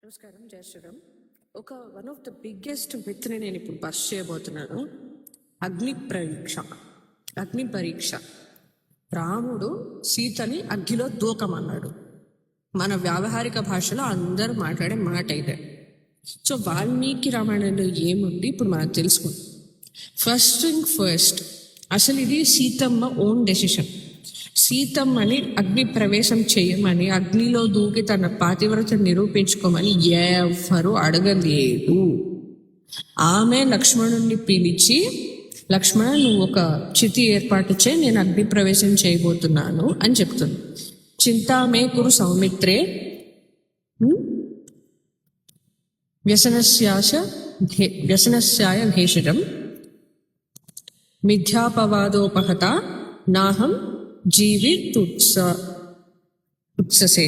నమస్కారం, జై Shriram. One of the biggest మిత్ని నేను ఇప్పుడు బస్ చేయబోతున్నాను. అగ్ని పరీక్ష. రాముడు సీతని అగ్నిలో దూకమన్నాడు. మన వ్యావహారిక భాషలో అందరూ మాట్లాడే మాట ఇదే. సో వాల్మీకి రామాయణంలో ఏముంది ఇప్పుడు మనం తెలుసుకుందాం. ఫస్ట్ అసలు ఇది సీతమ్మ ఓన్ డెసిషన్. సీతమ్మని అగ్ని ప్రవేశం చేయమని, అగ్నిలో దూకి తన పాతివ్రత నిరూపించుకోమని ఎవరు అడగలేదు. ఆమె లక్ష్మణుణ్ణి పిలిచి, లక్ష్మణ నువ్వు ఒక చితి ఏర్పాటు చేయి, నేను అగ్ని ప్రవేశం చేయబోతున్నాను అని చెప్తుంది. చింతామే కురు సౌమిత్రే వ్యసనస్యాయ భేషజం మిథ్యాపవాదోపహత నాహం ఉత్ససే.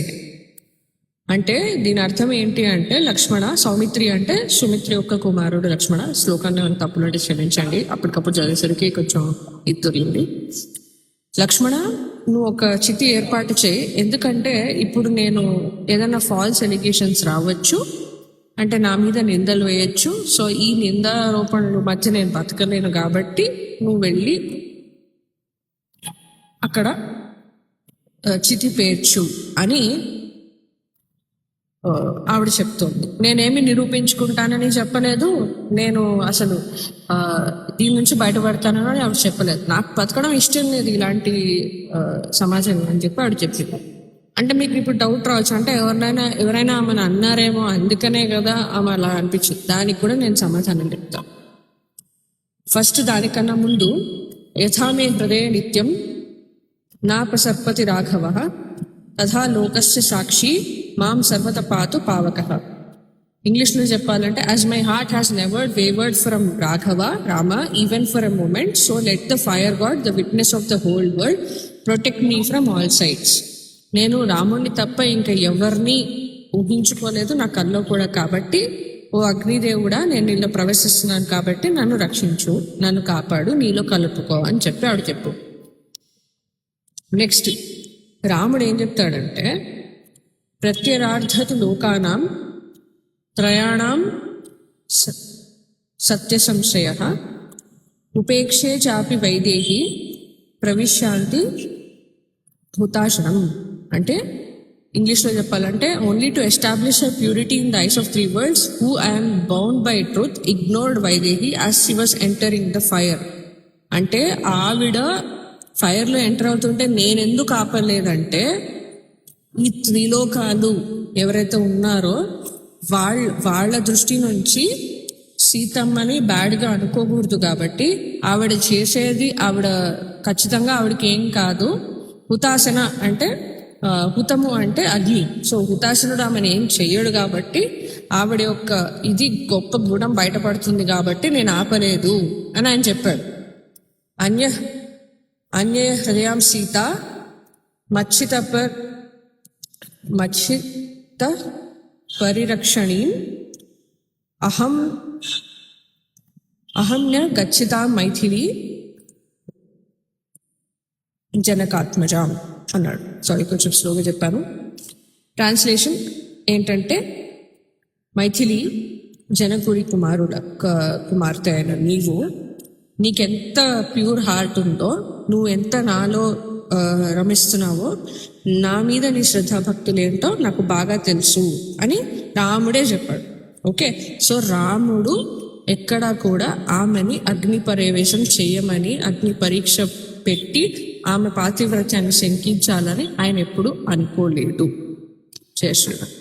అంటే దీని అర్థం ఏంటి అంటే, లక్ష్మణ, సౌమిత్రి అంటే సుమిత్రి యొక్క కుమారుడు లక్ష్మణ. శ్లోకాన్ని మనం తప్పులంటే క్షమించండి, అప్పటికప్పుడు చదివేసరికి కొంచెం ఇద్దరింది. లక్ష్మణ నువ్వు ఒక చితి ఏర్పాటు చేయి, ఎందుకంటే ఇప్పుడు నేను ఏదైనా ఫాల్స్ ఎలిగేషన్స్ రావచ్చు, అంటే నా మీద నిందలు వేయచ్చు. సో ఈ నిందారోపణల మధ్య నేను బతకలేను, కాబట్టి నువ్వు వెళ్ళి అక్కడ చితి పేర్చు అని ఆవిడ చెప్తోంది. నేనేమి నిరూపించుకుంటానని చెప్పలేదు, నేను అసలు దీని నుంచి బయటపడతానని ఆవిడ చెప్పలేదు. నాకు బతకడం ఇష్టం లేదు ఇలాంటి సమాజం అని చెప్పి ఆవిడ చెప్పింది. అంటే మీకు ఇప్పుడు డౌట్ రావచ్చు, అంటే ఎవరైనా ఆమెను అన్నారేమో అందుకనే కదా ఆమె అలా అనిపించింది. దానికి కూడా నేను సమాధానం చెప్తాను. ఫస్ట్ దానికన్నా ముందు, యథామే హృదయ నిత్యం నా ప్రసర్పతి రాఘవ తథా లోకస్య సాక్షి మాం సర్వత పాతు పావక. ఇంగ్లీష్లో చెప్పాలంటే, as my heart has never wavered from Rama even for a moment, so let the fire god the witness of the whole world protect me from all sides. నేను రాముణ్ణి తప్ప ఇంకా ఎవరిని ఊహించుకోలేదు నా కల్లో కూడా, కాబట్టి ఓ అగ్నిదేవుడా నేను నీలో ప్రవేశిస్తున్నాను, కాబట్టి నన్ను రక్షించు, నన్ను కాపాడు, నీలో కలుపుకో అని చెప్పి ఆవిడ చెప్పు. నెక్స్ట్ రాముడు ఏం చెప్తాడంటే, ప్రత్యరార్థతు లోకానాం త్రయాణం సత్య సంశయ ఉపేక్షే చాపి వైదేహి ప్రవిశ్యాంతి హుతాశనం. అంటే ఇంగ్లీష్లో చెప్పాలంటే, only to establish a purity in the eyes of 3 worlds who I'm bound by truth ignored Vaidehi as she was entering the fire. అంటే ఆవిడ ఫైర్లో ఎంటర్ అవుతుంటే నేనెందుకు ఆపలేదంటే, ఈ త్రిలోకాలు ఎవరైతే ఉన్నారో వాళ్ళ దృష్టి నుంచి సీతమ్మని బ్యాడ్గా అనుకోకూడదు, కాబట్టి ఆవిడ చేసేది ఖచ్చితంగా ఆవిడకి ఏం కాదు. హుతాసన అంటే హుతము అంటే అగ్ని. సో హుతాసనుడు ఆమెను ఏం చెయ్యడు, కాబట్టి ఆవిడ యొక్క ఇది గొప్ప గుణం బయటపడుతుంది, కాబట్టి నేను ఆపలేదు అని ఆయన చెప్పాడు. అన్య హృదయం సీత మచ్చిత పరిరక్షణీం అహం న గచ్చితా మైథిలి జనకాత్మజాం అన్నాడు. సారీ, కొంచెం స్లోగా చెప్పాను. ట్రాన్స్లేషన్ ఏంటంటే, మైథిలి జనకుడి కుమార్తె అయిన నీకెంత ప్యూర్ హార్ట్ ఉందో, నువ్వు ఎంత నాలో రమిస్తున్నావో, నా మీద నీ శ్రద్ధాభక్తులేంటో నాకు బాగా తెలుసు అని రాముడే చెప్పాడు. ఓకే, సో రాముడు ఎక్కడా కూడా ఆమెని అగ్ని ప్రవేశం చేయమని, అగ్ని పరీక్ష పెట్టి ఆమె పాతివ్రత్యాన్ని శంకించాలని ఆయన ఎప్పుడు అనుకోలేదు. జై శ్రీరామ్.